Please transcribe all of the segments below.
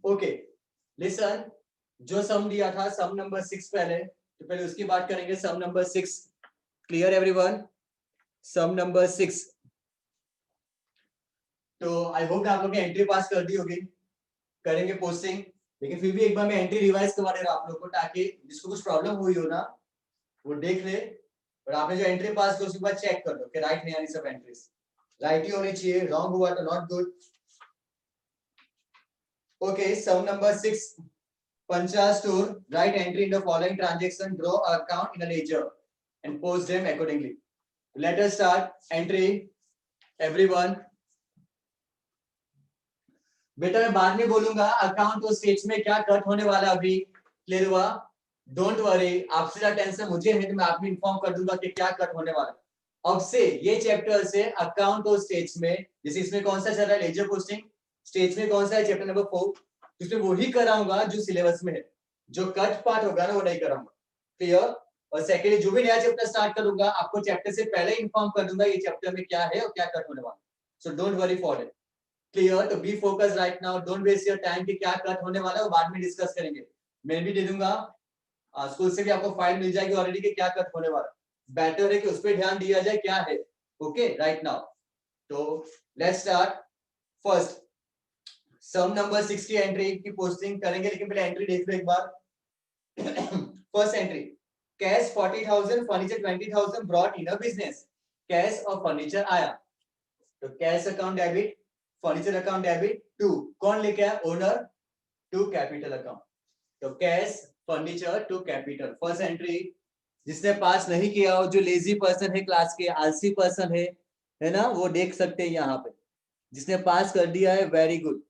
Okay listen, जो सम दिया था सम नंबर 6 पहले, तो पहले उसकी बात करेंगे। सम नंबर 6 क्लियर एवरीवन? सम नंबर 6, तो आई होप आप लोग ने एंट्री पास कर दी होगी, करेंगे पोस्टिंग, लेकिन फिर भी एक बार मैं एंट्री रिवाइज करवा दे रहा हूं आप लोग को, ताकि जिसको कुछ प्रॉब्लम हुई हो ना वो देख ले, और आपने जो एंट्री पास की उसके बाद चेक कर लो कि राइट नहीं आनी, सब एंट्रीज राइट ही होनी चाहिए, रॉन्ग हुआ तो not good. Okay sum number 6, Pancha store, write entry in the following transaction, draw an account in a ledger and post them accordingly. Let us start. Entry, everyone. बेटा मैं बाद में बोलूंगा account और स्टेज में क्या कट होने वाला, अभी क्लियर हुआ? डोंट वरी, आपसे ज्यादा टेंशन मुझे है, तो मैं आपको इन्फॉर्म कर दूंगा कि क्या कट होने वाला। अब से ये चैप्टर से अकाउंट और स्टेज में, जैसे इसमें कौन सा चल रहा है लेजर पोस्टिंग, स्टेज में कौन सा है चैप्टर नंबर 4, उसमें वही कराऊंगा जो सिलेबस में है, जो कट पार्ट होगा ना वो नहीं कराऊंगा, क्लियर? और सेकेंडली जो भी नया चैप्टर स्टार्ट करूंगा आपको चैप्टर से पहले इन्फॉर्म कर दूंगा ये चैप्टर में क्या है और क्या कट होने वाला, so don't worry for it, clear? तो be focus right now, don't waste your time कि क्या कट होने वाला है वो बाद में डिस्कस करेंगे, मैं भी दे दूंगा, स्कूल से भी आपको फाइल मिल जाएगी ऑलरेडी कि क्या कट होने वाला, बेटर है कि उस पर ध्यान दिया जाए क्या है। ओके राइट नाउ, तो let's start. First sum number 6 की एंट्री की पोस्टिंग करेंगे, लेकिन पहले एंट्री देख लो एक बार। First entry, cash 40,000, furniture 20,000 brought in a business, cash और फर्नीचर आया, तो cash account debit, furniture account debit to, कौन लेके आया? ओनर, टू कैपिटल अकाउंट, तो cash furniture to capital. First entry, जिसने पास नहीं किया हो, जो लेजी पर्सन है क्लास के, आलसी पर्सन है ना, वो देख सकते हैं यहाँ पे, जिसने पास कर दिया है very good.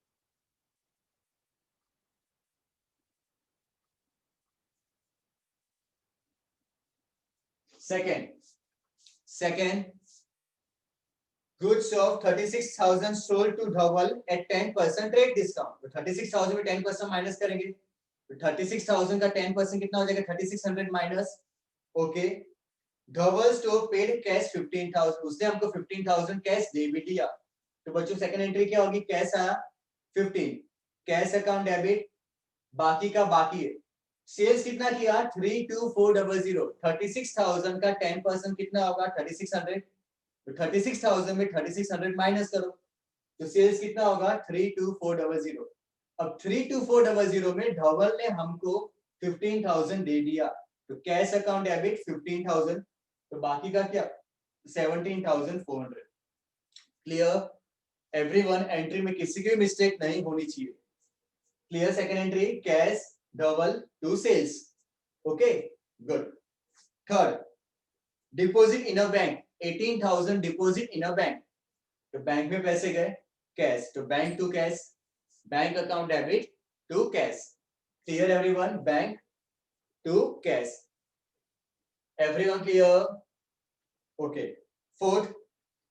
Second goods of 36,000 sold to Dhawal at 10% trade discount, तो 36,000 में 10% माइनस करेंगे, तो 36,000 का 10% कितना हो जाएगा? 3600 माइनस। ओके, धवल स्टोर पेड कैश 15,000, उसने हमको 15,000 कैश दे भी दिया, तो बच्चों सेकंड एंट्री क्या होगी? कैश आया 15, कैश अकाउंट डेबिट, बाकी का बाकी है। सेल्स कितना किया? 32400, 36,000 का 10% कितना होगा? 3600, तो 36,000 में 3600 माइनस करो, तो सेल्स कितना होगा? 32400। अब 32400 में धवल ने हमको 15,000 दे दिया, तो कैश अकाउंट डेबिट 15,000, तो बाकी का क्या? 17,400। Clear everyone? एंट्री में किसी की मिस्टेक नहीं होनी चाहिए, clear? Second entry cash double to sales, okay good. Third, deposit in a bank, 18,000 deposit in a bank, तो बैंक में पैसे गए, कैश, तो bank to cash, bank account debit to cash, clear everyone? Bank to cash, everyone clear? Okay. Fourth,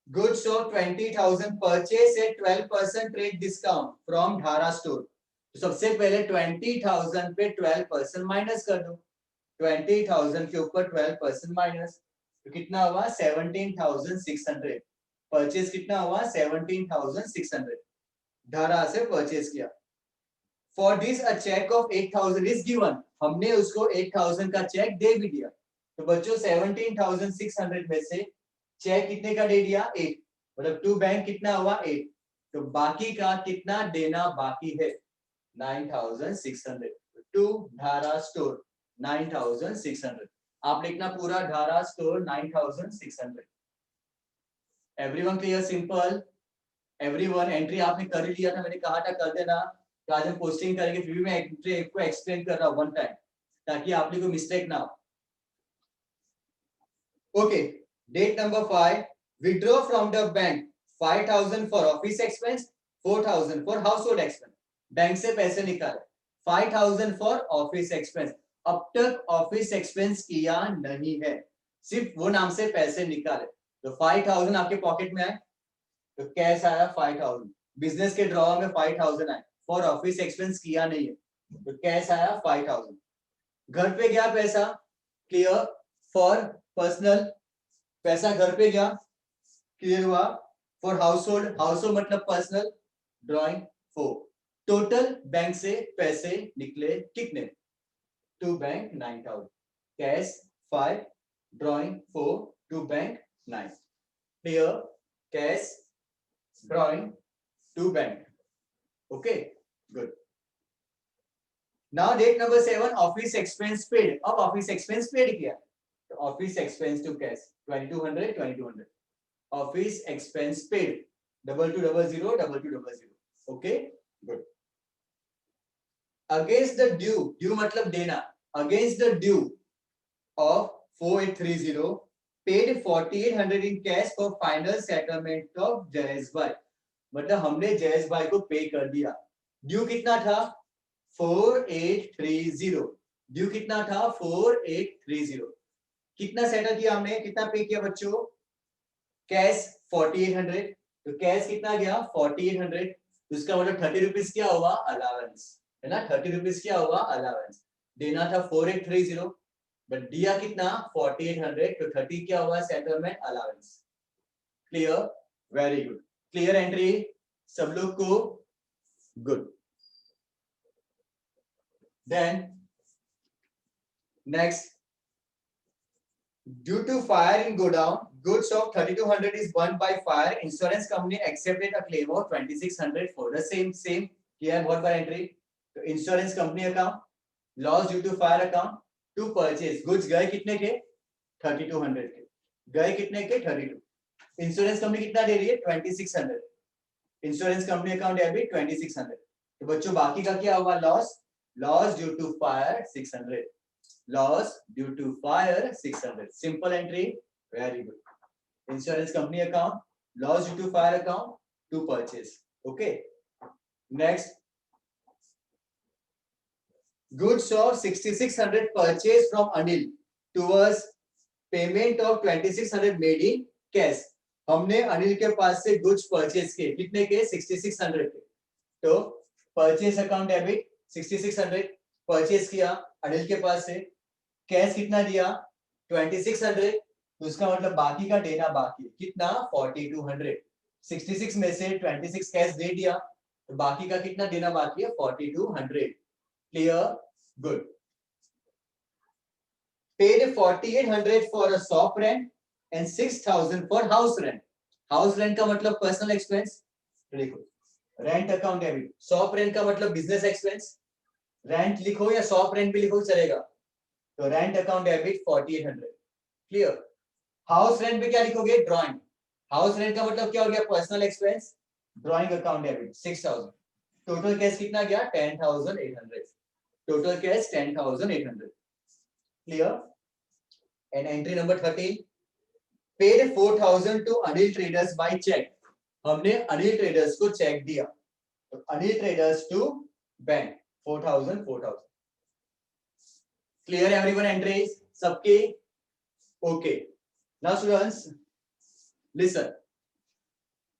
goods of 20,000 purchase at 12% trade discount from धारा store, तो सबसे पहले 20,000 पे 12% माइनस कर दो, 20,000 के ऊपर 12% माइनस, तो कितना हुआ? 17,600। परचेज कितना हुआ? 17,600, धारा से परचेज किया। For this a cheque of 8,000 is given, हमने उसको 8,000 का चेक दे भी दिया, तो बच्चों 17,600 में से चेक कितने का दे दिया? 8, मतलब टू बैंक कितना हुआ? 8, तो बाकी का कितना देना बाकी है? 9,600, टू धारा स्टोर 9,600, आप लिखना पूरा धारा store 9,600। Everyone clear? Simple everyone? Entry आपने कर ही लिया था, मैंने कहा था कर देना, तो आज हम पोस्टिंग करेंगे, फिर भी मैं एंट्री को एक्सप्लेन कर रहा हूं वन टाइम, ताकि आप लोगों को मिस्टेक ना हो। Okay, date number 5, withdraw from the bank 5,000 for office expense, 4,000 for household expense, bank से पैसे निकाले, 5,000 for office expense, अब तक ऑफिस एक्सपेंस किया नहीं है, सिर्फ वो नाम से पैसे निकाले, तो 5,000 आपके पॉकेट में आए, तो कैश आया 5,000, बिजनेस के ड्रॉवर में 5,000 आए, फॉर ऑफिस एक्सपेंस किया नहीं है, तो कैश आया 5,000। घर पे गया पैसा, क्लियर? फॉर पर्सनल, पैसा घर पे गया, क्लियर हुआ? For household, household मतलब पर्सनल, ड्रॉइंग 4, टोटल बैंक से पैसे निकले कितने? To bank 9,000, cash 5, drawing 4, to bank 9. Here cash, drawing, to bank. Okay, good. Now date number 7, office expense paid. अब office expense paid किया तो office expense to cash 2200 2200. Office expense paid 2200 2200. Okay, good. Against the due, due मतलब देना, against the due of 4830 paid 4800 in cash for final settlement of Jayesh भाई. मतलब हमने जयेश भाई को पे कर दिया. ड्यू कितना था? 4830. ड्यू कितना था? 4830. कितना सेटल किया हमने? कितना पे किया बच्चों? कैश 4800. तो कैश कितना गया? 4800. उसका मतलब 30 रुपीज क्या हुआ? अलावेंस है ना. 30 रुपीज क्या हुआ? अलावेंस. देना था 4830 बट दिया कितना? 4800. तो 30 क्या हुआ? Settlement allowance. Clear? Very good. Clear entry सब लोग को? Good. Then next, due to fire in godown, goods of 3200 is burned by fire. Insurance company accepted a claim of 2600 for the same. किया है बहुत बार एंट्री. तो insurance company account, loss due to fire account, to purchase. Goods गए कितने के? 3200 के. गए कितने के? 32. इंश्योरेंस कंपनी कितना दे रही है? 2600. Insurance company account debit 2600. तो बच्चों बाकी का क्या होगा? Loss. Loss due to fire 600. Loss due to fire 600. Simple entry. Very good. Insurance company account, loss due to fire account, to purchase. Okay. Next, goods of 6600 purchased from Anil towards payment of 2600 made in cash. हमने अनिल के पास से goods purchase किए. कितने के? 6600 के. तो purchase account debit 6600 purchase किया अनिल के पास से. कैश कितना दिया? 2600. तो उसका मतलब बाकी का देना बाकी कितना? 4200. 66 में से 26 कैश दे दिया तो बाकी का कितना देना बाकी है? 4200. Clear? Good. Paid 4800 for a shop rent and 6000 for house rent. House rent का मतलब पर्सनल एक्सपेंस. लिखो rent account debit. Shop rent का मतलब बिजनेस एक्सपेंस. रेंट लिखो या शॉप रेंट भी लिखो चलेगा. तो rent account debit 4800. Clear? House rent पे क्या लिखोगे? ड्राइंग. हाउस रेंट का मतलब क्या हो गया? Personal expense. Drawing account debit 6000. Total cash कितना गया? 10800. Total cash 10800. Clear? And entry number 13, paid 4000 to Anil traders by cheque. हमने अनिल ट्रेडर्स को चेक दिया. तो Anil traders to bank 4000. Clear everyone entries सबके? Okay. Now students listen.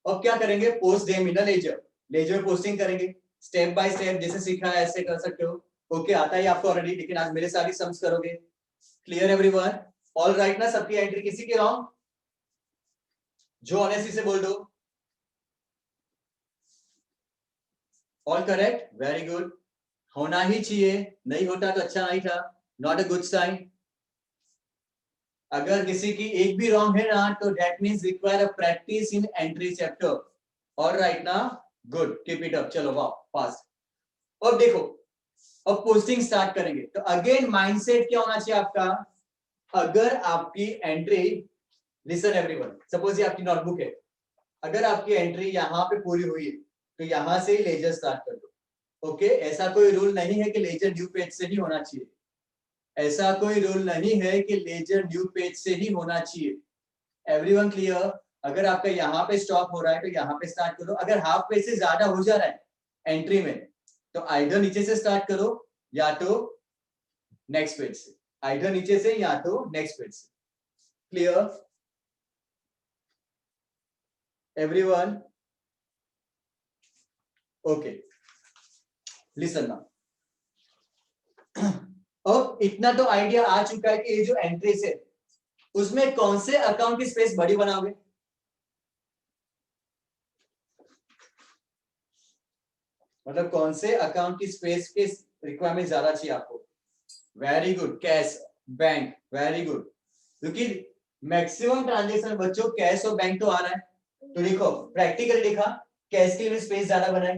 अब क्या करेंगे? Post them in ledger. Ledger posting करेंगे स्टेप बाय स्टेप. जैसे सीखा है ऐसे कर सकते हो. ओके आता है आपको ऑलरेडी, लेकिन आज मेरे साथ ही सम्स करोगे. Clear everyone? ऑल राइट ना? सबकी एंट्री? किसी की रॉन्ग? जो ऑनेस्टी से बोल दो. All correct. Very good. होना ही चाहिए. नहीं होता तो अच्छा नहीं था. Not a good sign. अगर किसी की एक भी रॉन्ग है ना तो that means require a practice in entry chapter. All right ना? गुड. Keep it up. चलो वाओ फास्ट. अब देखो, अब पोस्टिंग स्टार्ट करेंगे. तो अगेन माइंडसेट क्या होना चाहिए आपका? अगर आपकी एंट्री, लिसन एवरीवन, सपोज ये आपकी नोटबुक है. अगर आपकी एंट्री यहाँ पे पूरी हुई है तो यहाँ से ही लेजर स्टार्ट कर दो. ओके ऐसा कोई रूल नहीं है कि लेजर ड्यू पेज से ही होना चाहिए. ऐसा कोई रूल नहीं है कि लेजर ड्यू पेज से ही होना चाहिए. Everyone clear? अगर आपका यहाँ पे स्टॉप हो रहा है तो यहाँ पे स्टार्ट करो. अगर हाफ पेज से ज्यादा हो जा रहा है एंट्री में तो आइडर नीचे से स्टार्ट करो या तो नेक्स्ट पेज से. आइडर नीचे से या तो नेक्स्ट पेज से. Clear everyone? Okay listen now. अब इतना तो आइडिया आ चुका है कि ये जो एंट्रीज है उसमें कौन से अकाउंट की स्पेस बड़ी बनाओगे? मतलब कौन से अकाउंट की स्पेस की रिक्वायरमेंट ज्यादा चाहिए आपको? Very good, cash bank, very good. क्योंकि मैक्सिमम ट्रांजेक्शन बच्चों कैश और बैंक तो आ रहा है। तो देखो प्रैक्टिकली देखा, कैश के लिए स्पेस ज्यादा बनाए,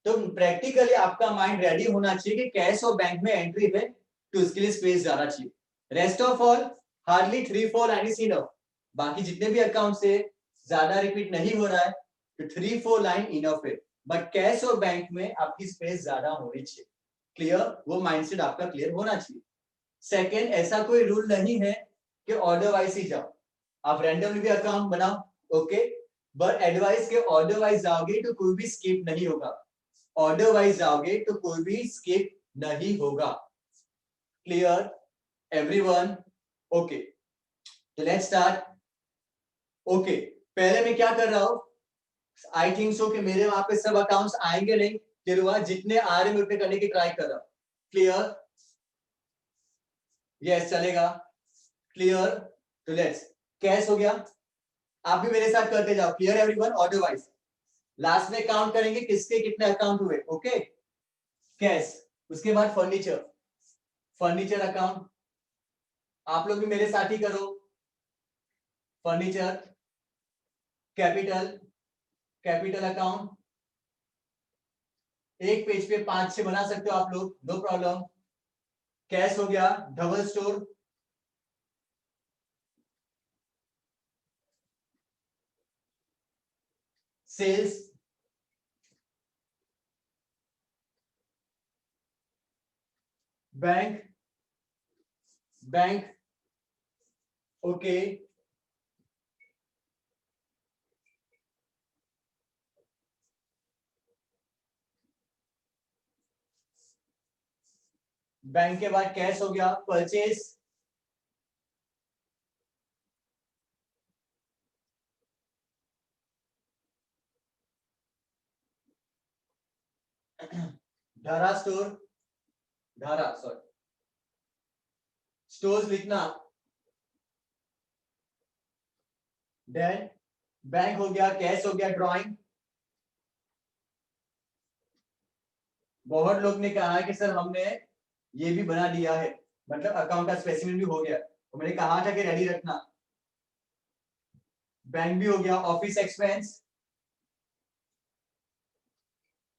तो प्रैक्टिकली आपका माइंड रेडी होना चाहिए कि कैश और बैंक में एंट्री है तो उसके लिए स्पेस ज्यादा चाहिए। Rest of all hardly 3-4 line is enough. बाकी जितने भी अकाउंट से ज्यादा रिपीट नहीं हो रहा है तो 3-4 लाइन इनफ है। बट कैश और बैंक में आपकी स्पेस ज्यादा होनी चाहिए। क्लियर? वो माइंडसेट आपका क्लियर होना चाहिए। सेकेंड, ऐसा कोई रूल नहीं है कि ऑर्डर वाइज ही जाओ, आप रैंडमली भी अकाउंट बनाओ, ओके। बट एडवाइस के ऑर्डर वाइज जाओगे तो कोई भी स्किप नहीं होगा। ऑर्डर वाइज जाओगे तो कोई भी स्किप नहीं होगा। Clear everyone? ओके, तो लेट्स स्टार्ट। ओके, पहले मैं क्या कर रहा हूं, आई थिंक सो कि मेरे वहां पे सब अकाउंट्स आएंगे नहीं, फिर जितने आ रहे हैं उतने करने की ट्राई कर रहा हूं। क्लियर? यस चलेगा। क्लियर? तो लेट्स, कैश हो गया, आप भी मेरे साथ करते जाओ। Clear everyone? Order wise last में काउंट करेंगे किसके कितने अकाउंट हुए, ओके। कैश, उसके बाद फर्नीचर, फर्नीचर अकाउंट, आप लोग भी मेरे साथ ही करो। फर्नीचर, कैपिटल, कैपिटल अकाउंट, एक पेज पे 5-6 बना सकते हो आप लोग, नो प्रॉब्लम। कैश हो गया, double store, sales, bank, bank, okay. Bank के बाद कैश हो गया, purchase, Dhara store, Dhara sorry, stores लिखना, देन बैंक हो गया, कैश हो गया, ड्राइंग। बहुत लोग ने कहा है कि सर हमने ये भी बना दिया है, मतलब अकाउंट का स्पेसिमेन भी हो गया, तो मैंने कहा था कि रेडी रखना। बैंक भी हो गया, ऑफिस एक्सपेंस,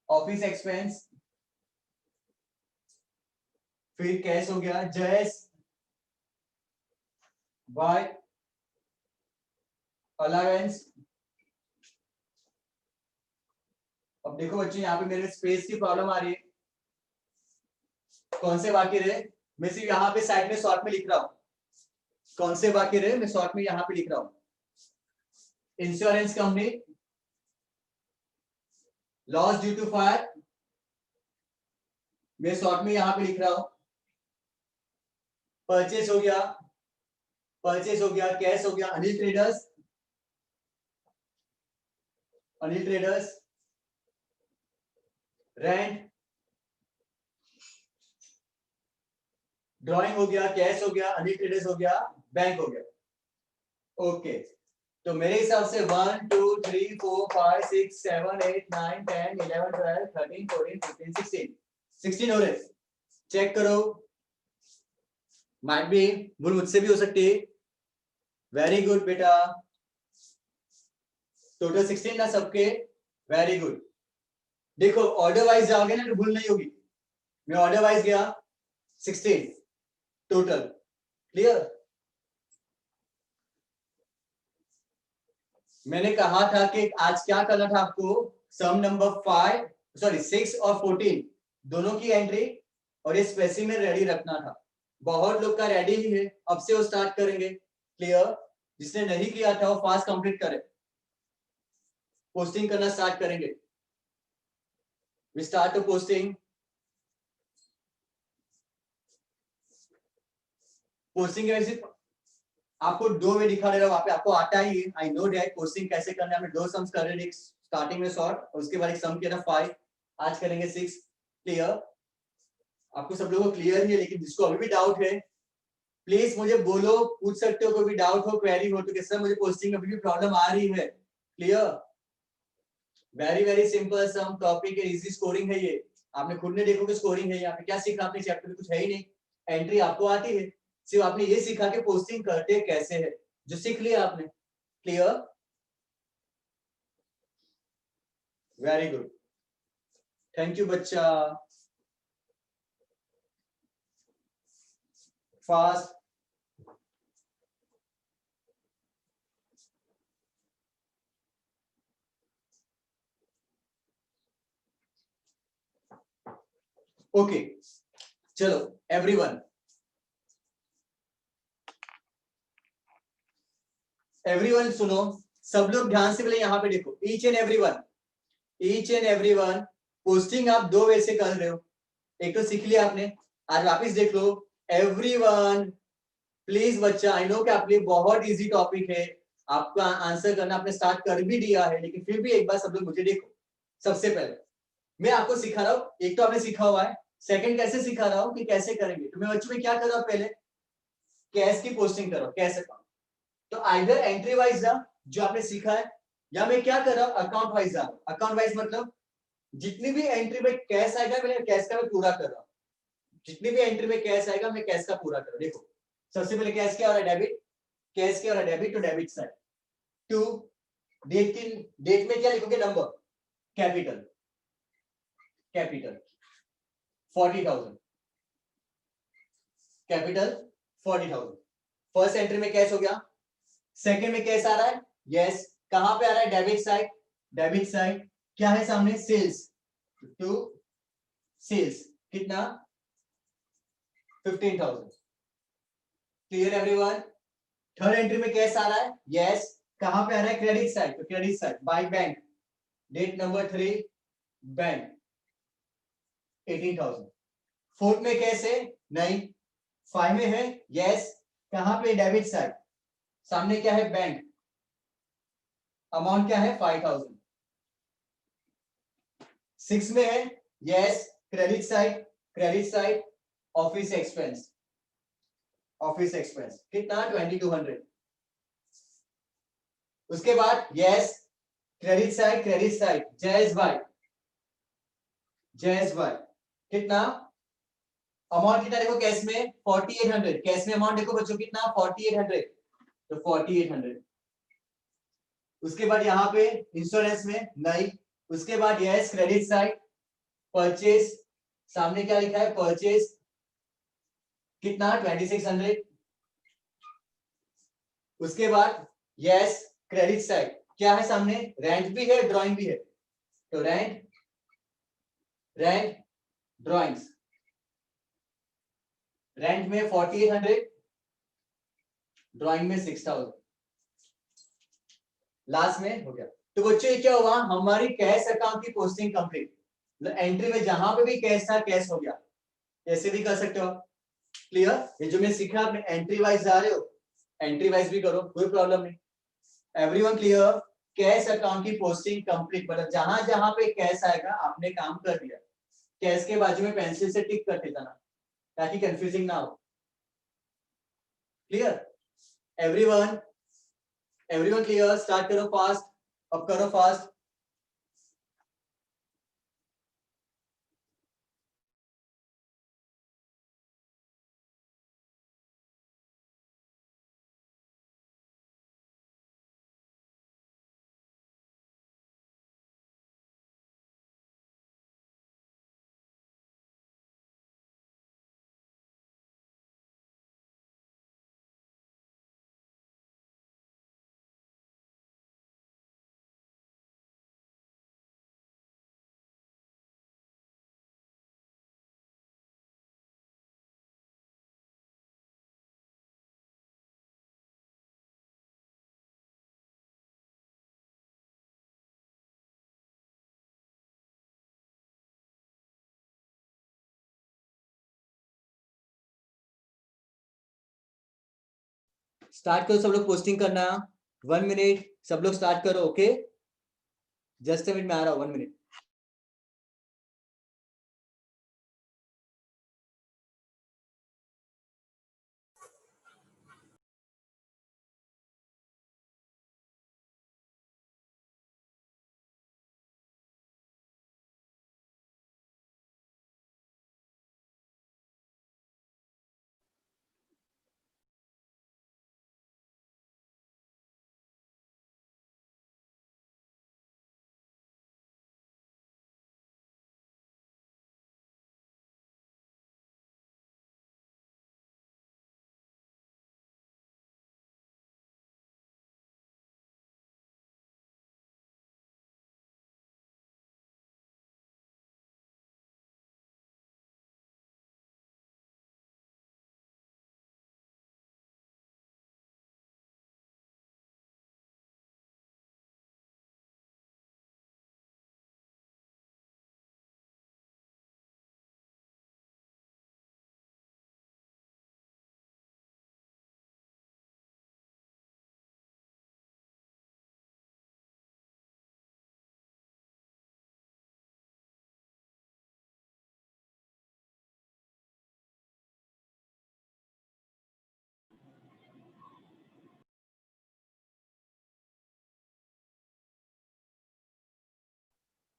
ऑफिस एक्सपेंस, फिर कैश हो गया, जयस, वाई, अलावेंस। अब देखो बच्चों यहाँ पे मेरे स्पेस की प्रॉब्लम आ रही है, कौन से बाकी रहे, मैं सिर्फ यहाँ पे साइड में शॉर्ट में लिख रहा हूँ, कौन से बाकी रहे मैं शॉर्ट में यहाँ पे लिख रहा हूँ। Insurance company, loss due to fire, मैं शॉर्ट में यहाँ पे लिख रहा हूँ। परचेस हो गया, परचेस हो गया, कैश हो गया, Anil traders, Anil traders, rent, drawing हो गया, कैश हो गया, अनिल ट्रेडर्स हो गया, बैंक हो गया, ओके। तो मेरे हिसाब से 1 2 3 4 5 6 7 8 9 10 11 12 13 14 15 16 16 हो रहे, चेक करो, माइट बी भूल मुझसे भी हो सकती है। वेरी गुड बेटा, टोटल 16 ना सबके, वेरी गुड। देखो ऑर्डर वाइज जाओगे ना तो भूल नहीं होगी, मैं ऑर्डर वाइज गया 16 टोटल। क्लियर? मैंने कहा था कि आज क्या करना था आपको, सम नंबर 5 सॉरी 6 और 14 दोनों की एंट्री और ये स्पेसिमेन रेडी रखना था। बहुत लोग का रेडी ही है, अब से वो स्टार्ट करेंगे। क्लियर? जिसने नहीं किया था वो फास्ट कंप्लीट करे, पोस्टिंग करना स्टार्ट करेंगे। We start to posting, posting के वैसे आपको दो वे दिखा दे रहा हूं, वहां पे आपको आता ही है, आई नो दैट पोस्टिंग कैसे करना है। हमने 2 सम्स कर रहे हैं, स्टार्टिंग में शॉर्ट और उसके बाद एक सम किया था 5, आज करेंगे 6। क्लियर? आपको सब लोगों को क्लियर ही है, लेकिन जिसको अभी भी डाउट है प्लीज मुझे बोलो, पूछ सकते हो, कोई भी डाउट हो, क्वेरी हो तो कि सर मुझे पोस्टिंग में अभी भी प्रॉब्लम आ रही है। Clear? Very very simple some topic है, इजी स्कोरिंग है ये। आपने खुद ने देखो कि स्कोरिंग है यहाँ पे। क्या सीखा आपने चैप्टर में? कुछ है ही नहीं। एंट्री आपको आती है, सिर्फ आपने ये सीखा कि पोस्टिंग करते कैसे है, जो सीख लिया आपने। Clear? Very good, thank you बच्चा। फास्ट। ओके चलो एवरीवन, एवरीवन सुनो, सब लोग ध्यान से पहले यहाँ पे देखो। Each and everyone, each and everyone, posting आप दो वे से कर रहे हो। एक तो सीख लिया आपने, आज वापिस देख लो। एवरीवन प्लीज बच्चा, आई नो कि आपके लिए बहुत इजी टॉपिक है, आपका आंसर करना आपने स्टार्ट कर भी दिया है, लेकिन फिर भी एक बार सब लोग मुझे देखो। सबसे पहले मैं आपको सिखा रहा हूँ, एक तो आपने सीखा हुआ है, सेकंड कैसे सिखा रहा हूँ कि कैसे करेंगे। तो मैं बच्चों में क्या कर रहा हूँ, पहले कैश की पोस्टिंग करो, कैश अकाउंट। तो आइदर एंट्री वाइज जा, जो आपने सीखा है, या मैं क्या कर रहा हूँ, अकाउंट वाइज जा। अकाउंट वाइज मतलब जितनी भी एंट्री में कैश आएगा, मैं कैश का मैं पूरा कर रहा हूँ। जितनी भी एंट्री में कैश आएगा, मैं कैश का पूरा कर रहा हूँ। देखो सबसे पहले कैश क्या हो रहा है, डेबिट। कैश क्या हो रहा है, डेबिट। तो डेबिट साइड टू डेट की, डेट में क्या लिखोगे, number, capital, capital 40,000, capital 40,000। First entry में कैश हो गया। सेकंड में कैश आ रहा है, यस। कहां पे आ रहा है, डेबिट साइड। डेबिट साइड क्या है सामने, सेल्स। टू सेल्स कितना, 15,000। Clear everyone? थर्ड एंट्री में कैश आ रहा है, यस। कहां पे आ रहा है, क्रेडिट साइड। तो credit side by bank, date number 3, bank 18,000। Fourth में कैश है, नहीं। 5 में है, यस। कहां पे, डेबिट साइड। सामने क्या है, बैंक। अमाउंट क्या है, 5,000। 6 में है, yes. Credit side, credit side, office expense, office expense कितना, 2200। उसके बाद yes, credit side, credit side, Jayesh भाई, जयेश भाई कितना, अमाउंट कितना देखो, कैश में 4800। कैश में अमाउंट देखो बच्चों कितना, 4800। तो 4800। उसके बाद यहाँ पे इंश्योरेंस में नहीं। उसके बाद यस, क्रेडिट साइड, परचेज, सामने क्या लिखा है, परचेज कितना, 2600। उसके बाद यस, क्रेडिट साइड क्या है सामने, रेंट भी है, ड्राइंग भी है। तो रेंट, रेंट, ड्राइंग्स, रेंट में 4800, ड्राइंग में 6000। लास्ट में हो गया। तो बच्चों ये क्या हुआ, हमारी कैश अकाउंट की पोस्टिंग कंप्लीट। एंट्री में जहां पे भी कैश था, कैश हो गया। ऐसे भी कर सकते हो। क्लियर? ये जो मैं सीखा, आपने एंट्री वाइज जा रहे हो, एंट्री वाइज भी करो, कोई प्रॉब्लम नहीं। Everyone clear? कैश अकाउंट की पोस्टिंग कंप्लीट, मतलब जहां जहां पे कैश आएगा आपने काम कर दिया। कैश के बाजू में पेंसिल से टिक करते जाना, ताकि कंफ्यूजिंग ना हो। Clear? Everyone, everyone clear? Start करो फास्ट, अब करो फास्ट। स्टार्ट करो सब लोग पोस्टिंग करना। 1 मिनट, सब लोग स्टार्ट करो। ओके, जस्ट मिनट में आ रहा हूं, 1 मिनट।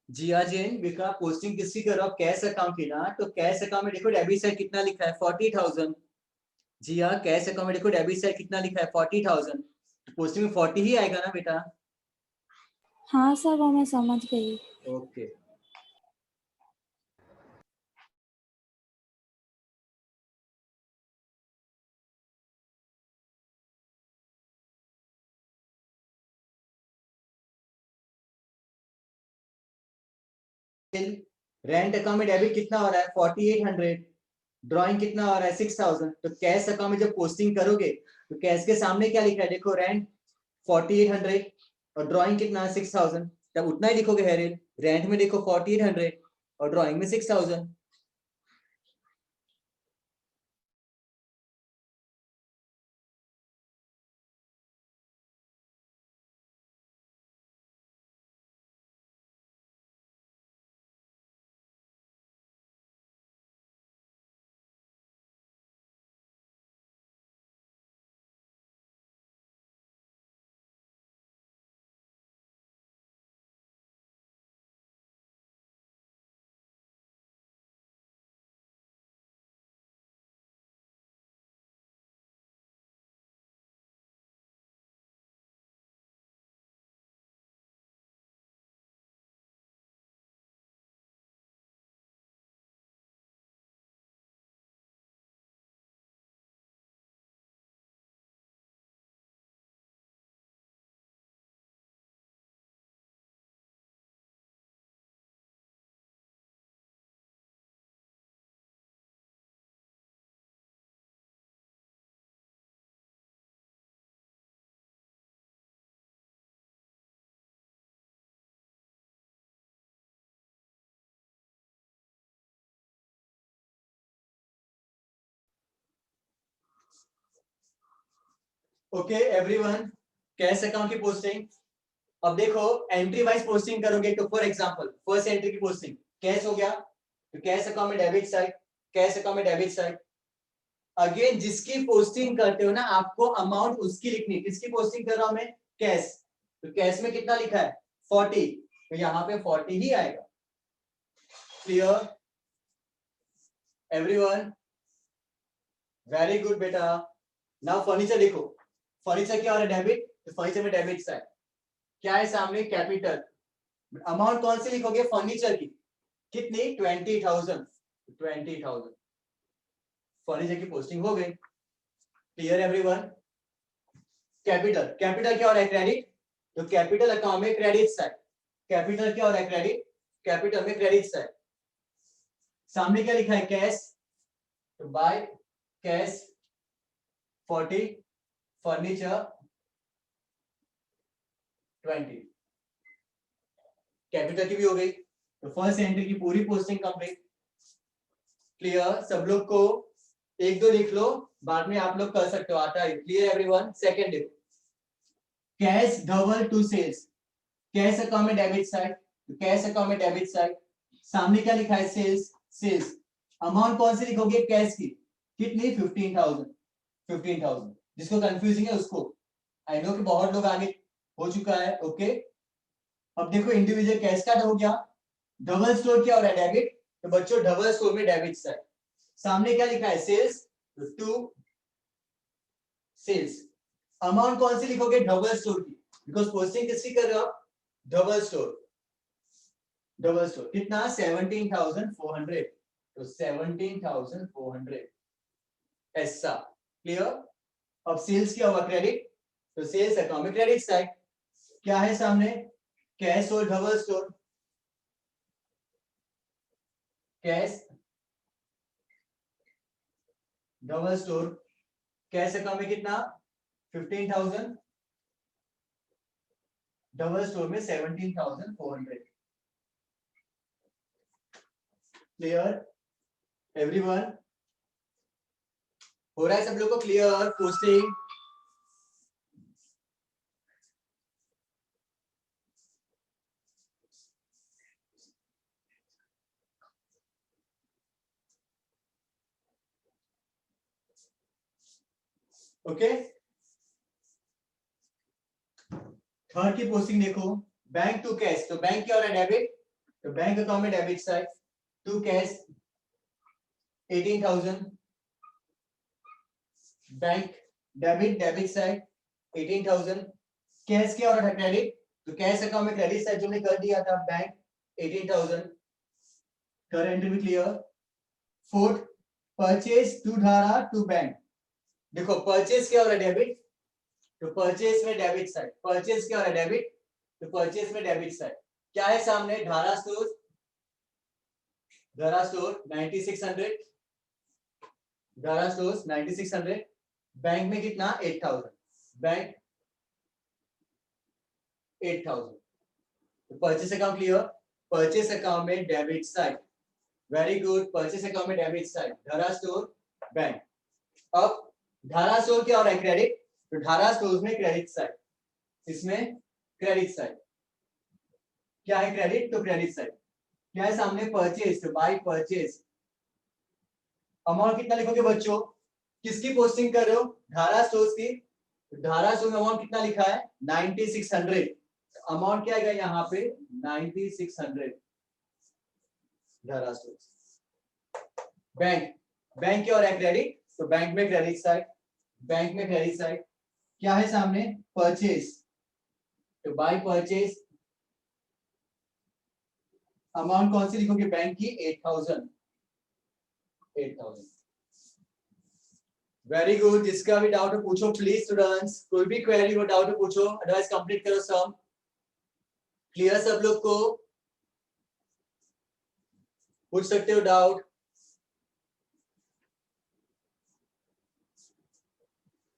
जिया जैन बेटा पोस्टिंग किसकी कर रहा हो, कैश अकाउंट की ना, तो कैश अकाउंट में देखो डेबिट साइड कितना लिखा है 40,000। जिया कैश अकाउंट में देखो डेबिट साइड कितना लिखा है 40,000, पोस्टिंग में 40 ही आएगा ना बेटा। हाँ सर वो मैं समझ गई। ओके रेंट अकाउंट में डेबिट कितना हो रहा है 4800, ड्राइंग कितना हो रहा है 6000। तो कैश अकाउंट में जब पोस्टिंग करोगे तो कैश के सामने क्या लिखा है देखो, रेंट 4800 और ड्राइंग कितना 6000, तब उतना ही लिखोगे हेरिल। रेंट में देखो 4800 और ड्राइंग में 6000। ओके एवरीवन, कैश अकाउंट की पोस्टिंग। अब देखो एंट्री वाइज पोस्टिंग करोगे तो फॉर एग्जांपल फर्स्ट एंट्री की पोस्टिंग कैश हो गया, तो कैश अकाउंट में डेबिट साइड, कैश अकाउंट में डेबिट साइड। अगेन जिसकी पोस्टिंग करते हो ना आपको अमाउंट उसकी लिखनी, किसकी पोस्टिंग कर रहा हूं मैं, कैश। तो कैश में कितना लिखा है 40, तो यहाँ पे 40 ही आएगा। क्लियर एवरीवन, वेरी गुड बेटा। नाउ फर्नीचर देखो, फर्नीचर क्या हो रहा है डेबिट, तो फर्नीचर में डेबिट साइड क्या है सामने कैपिटल। अमाउंट कौन सी लिखोगे फर्नीचर की, कितनी 20,000, 20,000 फर्नीचर की पोस्टिंग हो गई। Clear everyone. कैपिटल, कैपिटल क्या हो रहा है क्रेडिट, तो कैपिटल अकाउंट में क्रेडिट साइड, कैपिटल क्या हो रहा है क्रेडिट, कैपिटल में क्रेडिट साइड। सामने क्या लिखा है कैश, तो बाय कैश 40, फर्नीचर 20, कैपिटल की भी हो गई। तो फर्स्ट एंट्री की पूरी पोस्टिंग कंप्लीट। क्लियर, सब लोग को एक दो लिख लो, बाद में आप लोग कर सकते हो, आता है। Clear everyone. सेकंड देखो, cash double to sales, cash account में डेबिट साइड, तो कैश अकाउंट में डेबिट साइड। सामने क्या लिखा है सेल्स, सेल्स अमाउंट कौन सी लिखोगे कैश की, कितनी 15,000, 15,000। जिसको कंफ्यूजिंग है उसको, आई नो कि बहुत लोग आगे हो चुका है। ओके अब देखो इंडिविजुअल कैश का हो गया, डबल स्टोर क्या हो रहा है डेबिट, तो बच्चों डबल स्टोर में डेबिट साइड। सामने क्या लिखा है सेल्स, टू सेल्स। अमाउंट कौन सी लिखोगे डबल स्टोर की, बिकॉज पोस्टिंग किसकी कर रहे हो आप, डबल स्टोर। डबल स्टोर कितना 17,400, तो 17,400 ऐसा। क्लियर। अब सेल्स क्या हुआ क्रेडिट, तो सेल्स अकाउंट में क्रेडिट साइड क्या है सामने, कैश और double store. Cash double store, cash account में कितना 15,000, डबल स्टोर में 17,400। क्लियर एवरीवन, हो रहा है सब लोग को क्लियर पोस्टिंग। ओके थर्ड की पोस्टिंग देखो, बैंक टू कैश, तो बैंक क्या हो रहा है डेबिट, तो बैंक अकाउंट में debit side, to cash 18,000, bank debit side 18,000, cash क्या हो रहा था क्रेडिट, तो कैश अकाउंट में क्रेडिट साइड जो हमने कर दिया था बैंक 18,000, करंट भी clear. Fourth, purchase to Dhara to bank, देखो परचेज क्या हो रहा है डेबिट, तो परचेज में डेबिट साइड, परचेज क्या हो रहा है डेबिट, तो परचेज में डेबिट साइड क्या है सामने, धारा स्टोर 9600, धारा स्टोर 9600, बैंक में कितना 8,000, बैंक 8,000, तो purchase account clear, purchase account में debit side, very good, purchase account में debit side, Dhara store bank. अब धारा स्टोर क्या हो रहा है क्रेडिट, तो धारा स्टोर में क्रेडिट साइड, इसमें क्रेडिट साइड क्या है क्रेडिट, तो क्रेडिट साइड क्या है सामने, परचेज, तो बाय परचेज, अमाउंट कितना लिखोगे बच्चों, किसकी पोस्टिंग कर रहे हो, धारा स्टोर्स की, धारा स्टोर में अमाउंट कितना लिखा है 9600, अमाउंट क्या आएगा यहाँ पे 9600, धारा स्टोर्स। बैंक, बैंक क्या हो रहा है क्रेडिट, तो बैंक में क्रेडिट साइड, बैंक में क्रेडिट साइड क्या है सामने, परचेज, तो बाय परचेज, अमाउंट कौन सी लिखोगे बैंक की 8,000, 8,000, वेरी गुड, जिसका भी डाउट हो पूछो प्लीज स्टूडेंट्स, कोई भी क्वेरी हो डाउट हो पूछो, अदरवाइज कंप्लीट करो सम, क्लियर सब लोग को, पूछ सकते हो doubt.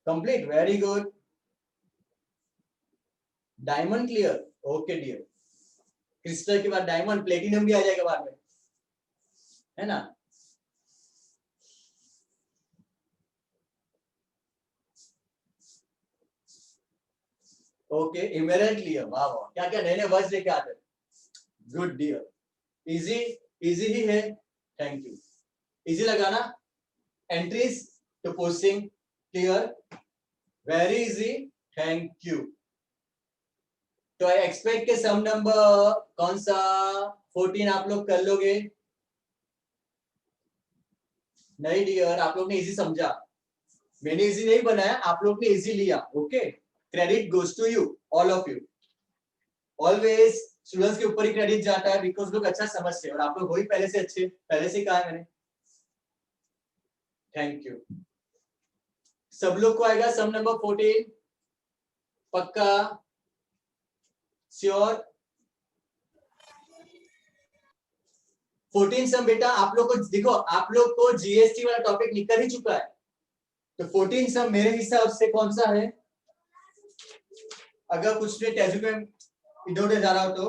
Complete, very good, diamond clear, okay dear, crystal के बाद डायमंड, प्लेटिनम भी आ जाएगा बाद में, है ना। ओके, इमेरल्ड क्लियर, वाह वाह, क्या क्या नए नए वर्ड्स लेके आते हैं, गुड डियर, इजी, इजी ही है, थैंक यू, इजी लगाना, entries to posting clear, very easy, thank you. तो आई एक्सपेक्ट के सम नंबर कौन सा 14 आप लोग कर लोगे, नहीं डियर, आप लोग ने इजी समझा, मैंने इजी नहीं बनाया, आप लोग ने इजी लिया, okay, credit goes to you, all of you, always students के ऊपर ही क्रेडिट जाता है, बिकॉज लोग अच्छा समझते हैं, और आप लोग वही पहले से अच्छे, पहले से कहा है मैंने, थैंक यू। सब लोग को आएगा सम नंबर 14, पक्का, श्योर, 14 सम बेटा, आप लोग को देखो, आप लोग को जीएसटी वाला टॉपिक निकल ही चुका है, तो 14 सम मेरे हिसाब से कौन सा है, अगर कुछ ने टेजु में इधर उधर जा रहा हो तो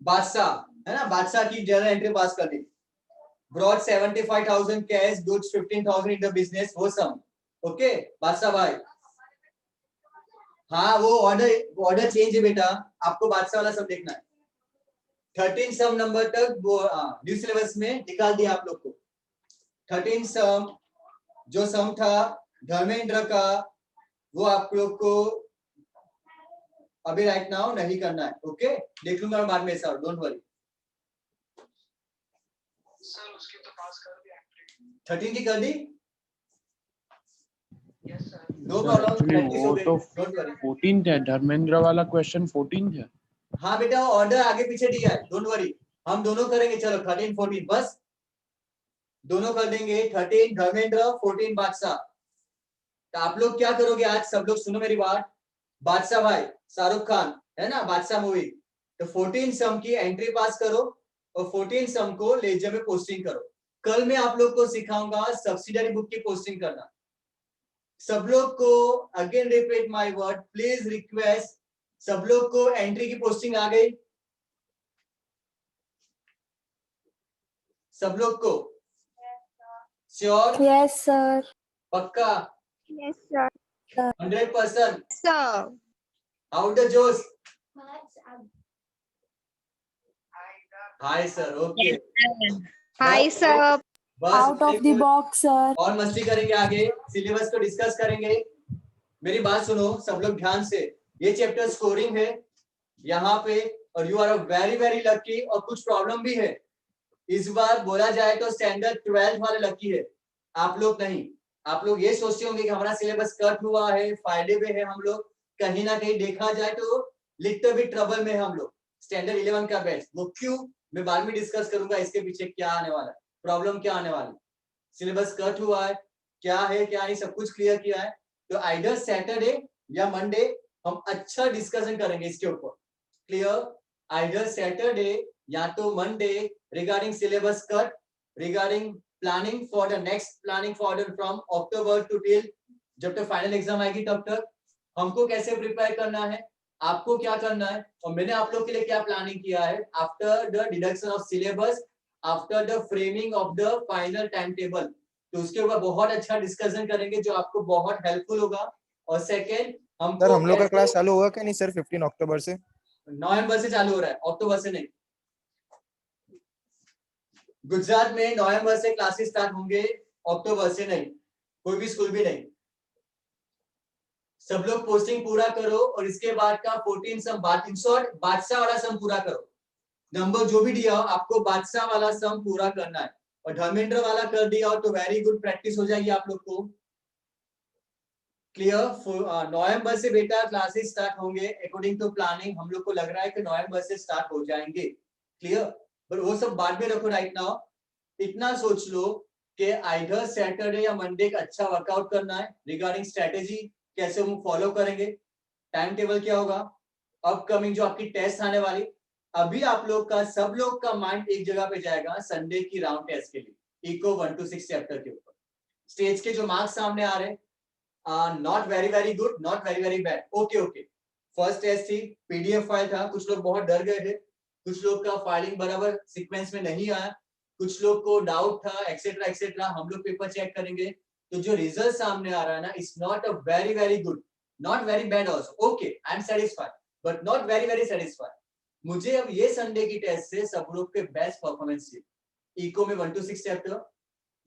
बादशाह है ना, बादशाह की जर्नल एंट्री पास कर दी, brought 75,000 cash goods 15,000 in the business, वो सम, ओके बादशाह भाई, हाँ वो ऑर्डर चेंज है बेटा, आपको बादशाह वाला सब देखना है, 13 सम नंबर तक वो न्यू सिलेबस में निकाल दिया आप लोग को, 13 सम जो सम था धर्मेंद्र का, वो आप लोग को अभी राइट नाउ नहीं करना है, ओके, देख लूंगा मैं बाद में सर, डोंट वरी। सर उसकी तो पास कर दिया, 13 की कर दी, yes sir, no sir problem, actually practice हो वो गई, तो डोंट वरी। 14 है, धर्मेंद्र वाला क्वेश्चन 14 है। हाँ बेटा वो ऑर्डर आगे पीछे दिया है, डोंट वरी, हम दोनों करेंगे, चलो 13 14 बस दोनों कर देंगे, 13 धर्मेंद्र 14 बादशाह। तो आप लोग क्या करोगे आज, सब लोग सुनो मेरी बात, बादशाह भाई शाहरुख खान है ना, बादशाह मूवी, तो 14 सम की एंट्री पास करो और 14 सम को लेजर में पोस्टिंग करो। कल मैं आप लोग को सिखाऊंगा सब्सिडरी बुक की पोस्टिंग करना। सब लोग को again repeat my word, please request, सब लोग को एंट्री की पोस्टिंग आ गई, सब लोग को श्योर, यस सर, पक्का, Yes, sir. 100%, Sir. Out the जोश, hi sir, okay, Hi, sir. बस out of the box sir, और मस्ती करेंगे, आगे सिलेबस को डिस्कस करेंगे, मेरी बात सुनो सब लोग ध्यान से, ये चैप्टर स्कोरिंग है यहाँ पे, और you are a very very lucky, और कुछ प्रॉब्लम भी है। इस बार बोला जाए तो स्टैंडर्ड 12th वाले लकी है, आप लोग नहीं। आप लोग ये सोचते होंगे कि हमारा सिलेबस कट हुआ है, फायदे में है हम लोग, कहीं ना कहीं देखा जाए तो लिटिल बिट ट्रबल में हम लोग। स्टैंडर्ड 11 का बैच, वो क्यों, मैं बाद में डिस्कस करूंगा इसके पीछे क्या आने वाला है, प्रॉब्लम क्या आने वाली, सिलेबस कट हुआ है, क्या है क्या नहीं, सब कुछ क्लियर किया है। तो आइदर सैटरडे या मंडे हम अच्छा डिस्कशन करेंगे इसके ऊपर, क्लियर। आइदर सैटरडे या तो Monday regarding syllabus cut, regarding planning for the next, planning for the from October to till जब तक फाइनल एग्जाम आएगी तब तक हमको कैसे प्रिपेयर करना है, आपको क्या करना है, और मैंने आप लोग के लिए क्या प्लानिंग किया है। After the deduction of syllabus, after the framing of the final time table, तो उसके ऊपर बहुत अच्छा डिस्कशन करेंगे जो आपको बहुत हेल्पफुल होगा। और सेकेंड, सर हम लोग का क्लास चालू होगा क्या नहीं सर 15 अक्टूबर से? नवंबर से चालू हो रहा है, अक्टूबर से नहीं। गुजरात में नवंबर से क्लासेस स्टार्ट होंगे, अक्टूबर से नहीं, कोई भी स्कूल भी नहीं। सब लोग पोस्टिंग पूरा करो और इसके बाद का 14 सम बात, इन शॉर्ट बादशाह वाला सम पूरा करो। नंबर जो भी दिया हो आपको बादशाह वाला सम पूरा करना है, और धर्मेंद्र वाला कर दिया हो तो वेरी गुड, प्रैक्टिस हो जाएगी आप लोग को, क्लियर। नवंबर से बेटा क्लासेस स्टार्ट होंगे अकॉर्डिंग टू प्लानिंग, हम लोग को लग रहा है कि नवंबर से स्टार्ट हो जाएंगे, क्लियर। पर वो सब बाद में रखो, राइट नाउ इतना सोच लो कि आइदर सैटरडे या मंडे का अच्छा वर्कआउट करना है रिगार्डिंग स्ट्रेटेजी, कैसे हम फॉलो करेंगे, टाइम टेबल क्या होगा, अपकमिंग जो आपकी टेस्ट आने वाली। अभी आप लोग का सब लोग का माइंड एक जगह पे जाएगा संडे की राउंड टेस्ट के लिए, इको 1 to 6 चैप्टर के ऊपर। स्टेज के जो मार्क्स सामने आ रहे हैं, not very very good, not very very bad, okay okay. First test थी, पीडीएफ फाइल था, कुछ लोग बहुत डर गए थे, कुछ लोग का फाइलिंग बराबर सीक्वेंस में नहीं आया, कुछ लोग को डाउट था, एक्सेट्रा एक्सेट्रा। हम लोग पेपर चेक करेंगे तो जो रिजल्ट सामने आ रहा है ना, it's not a very very good, not very bad also, okay I am satisfied but not very very satisfied. मुझे अब ये संडे की टेस्ट से सब लोग के बेस्ट परफॉर्मेंस चाहिए। इको में 1 to 6 chapter,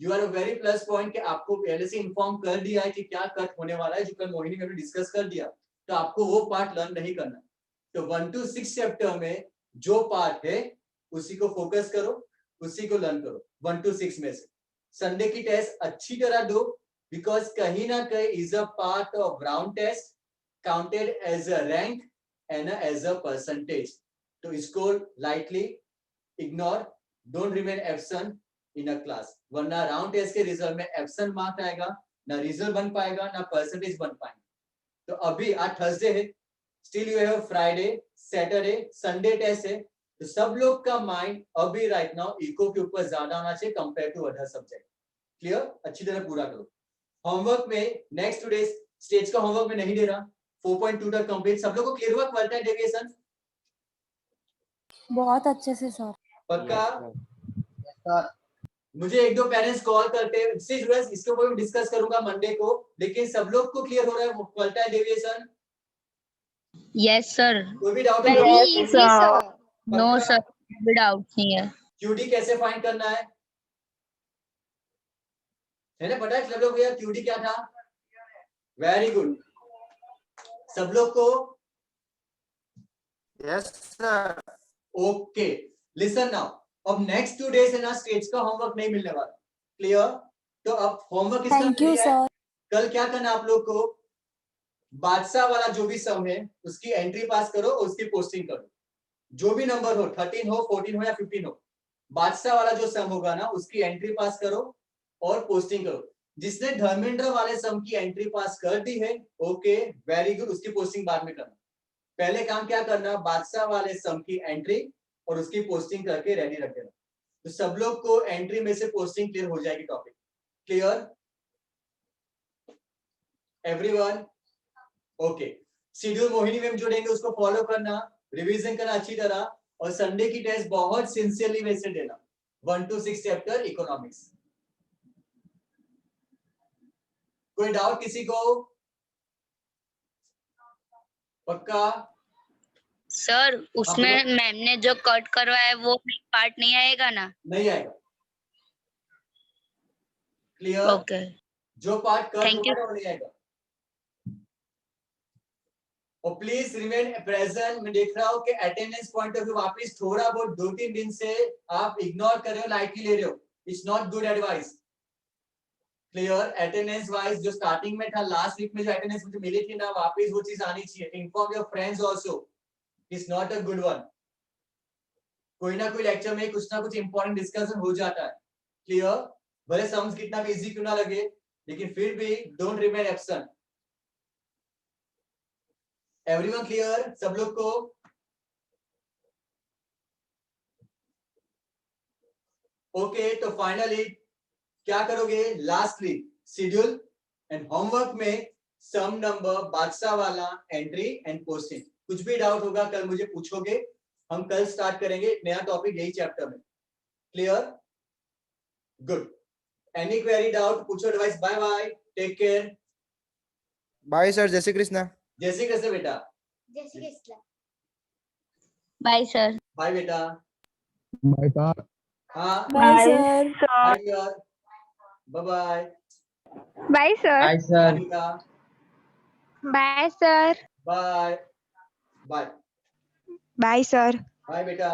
you are a very plus point कि आपको पहले से इन्फॉर्म कर दिया है कि क्या कट होने वाला है, जो कल मोहिनी में डिस्कस कर दिया, तो आपको वो पार्ट लर्न नहीं करना। तो 1 to 6 चैप्टर में जो पार्ट है उसी को फोकस करो, उसी को लर्न करो 1 to 6 में से। संडे की टेस्ट अच्छी तरह दो, बिकॉज कहीं ना कहीं is a part of round test, counted as a rank and as a percentage. तो इसको lightly ignore, don't remain absent in a class, वरना राउंड टेस्ट के रिजल्ट में एब्सेंट मार्क आएगा, ना रिजल्ट बन पाएगा ना परसेंटेज बन पाएंगे। तो अभी आज थर्सडे है, still you have Friday, Saturday, Sunday test है, तो सब लोग का माइंड अभी राइट नाउ इको के ऊपर ज्यादा होना चाहिए compare to other subject, clear. अच्छी तरह पूरा करो। होमवर्क में नेक्स्ट टू डेज स्टेज का होमवर्क में नहीं दे रहा, 4.2 तक कंप्लीट। सब लोग को क्लियर हुआ क्वालिटी डेविएशन? बहुत अच्छे से सर। पक्का। मुझे एक दो पेरेंट्स कॉल करते हैं, इसके ऊपर भी डिस्कस करूंगा मंडे को, लेकिन सब लोग को क्लियर हो रहा है क्वालिटी डेविएशन? Yes, sir. कोई भी डाउट Very है? easy, sir. No, पक्का? sir. कोई डाउट नहीं है. क्यूडी कैसे फाइंड करना है ना, पता है सब लोग भैया क्यूडी क्या था? वेरी गुड, सब लोग को yes sir. Okay. Listen now, अब नेक्स्ट 2 डेज है ना, स्टेज का होमवर्क नहीं मिलने वाला, क्लियर। तो अब होमवर्क किसका थैंक यू मिल गया है? सर। कल क्या करना आप लोग को, बादशाह वाला जो भी सम है उसकी एंट्री पास करो और उसकी पोस्टिंग करो। जो भी नंबर हो, 13 हो, 14 हो या 15 हो, बादशाह वाला जो सम होगा ना उसकी एंट्री पास करो और पोस्टिंग करो। जिसने धर्मेंद्र वाले सम की एंट्री पास कर दी है, ओके वेरी गुड, उसकी पोस्टिंग बाद में करना। पहले काम क्या करना, बादशाह वाले सम की एंट्री और उसकी पोस्टिंग करके रेडी रख देना। तो सब लोग को एंट्री में से पोस्टिंग क्लियर हो जाएगी। Topic clear everyone? Okay. Schedule Mohini ma'am जोड़ेंगे, उसको फॉलो करना, रिवीजन करना अच्छी तरह, और संडे की टेस्ट बहुत सिंसियरली वैसे देना, 1 to 6 चैप्टर इकोनॉमिक्स। कोई डाउट किसी को? पक्का? सर उसमें मैम ने जो कट करवाया है वो पार्ट नहीं आएगा ना? नहीं आएगा, क्लियर। ओके. जो पार्ट कट Thank you. होगा वो नहीं आएगा। और प्लीज रिमेन प्रेजेंट। मैं देख रहा हूँ कि अटेंडेंस पॉइंट ऑफ व्यू वापस थोड़ा बहुत 2-3 दिन से आप इग्नोर कर रहे हो, लाइटली ले रहे हो। It's not good advice. Clear? Attendance wise जो स्टार्टिंग में था, लास्ट वीक में जो अटेंडेंस मुझे मिली थी ना, वापस वो चीज आनी चाहिए। Inform your friends also. It's not a good one. कोई ना कोई लेक्चर में कुछ ना कुछ इंपॉर्टेंट डिस्कशन हो जाता है। क्लियर? भले सम्स कितना भी इजी क्यों ना लगे, लेकिन फिर भी don't remain absent. Everyone clear? सब लोग को? ओके, तो फाइनली क्या करोगे? लास्टली शेड्यूल एंड होमवर्क में सम नंबर, बादशाह वाला, एंट्री एंड क्वेश्चन। कुछ भी डाउट होगा कल मुझे पूछोगे। हम कल स्टार्ट करेंगे एक नया टॉपिक यही चैप्टर में। Clear? Good. Any query, doubt पूछो। Advice, bye bye, take care. Bye sir, Jai Shri Krishna. Jai Shri Krishna बेटा। Bye sir. बाय बेटा। Bye sir. हाँ, बाय सर। बाय यार। Bye bye. Bye sir. Bye bye sir. बेटा। Bye sir. Bye bye bye sir. Bye बेटा।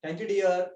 Thank you dear.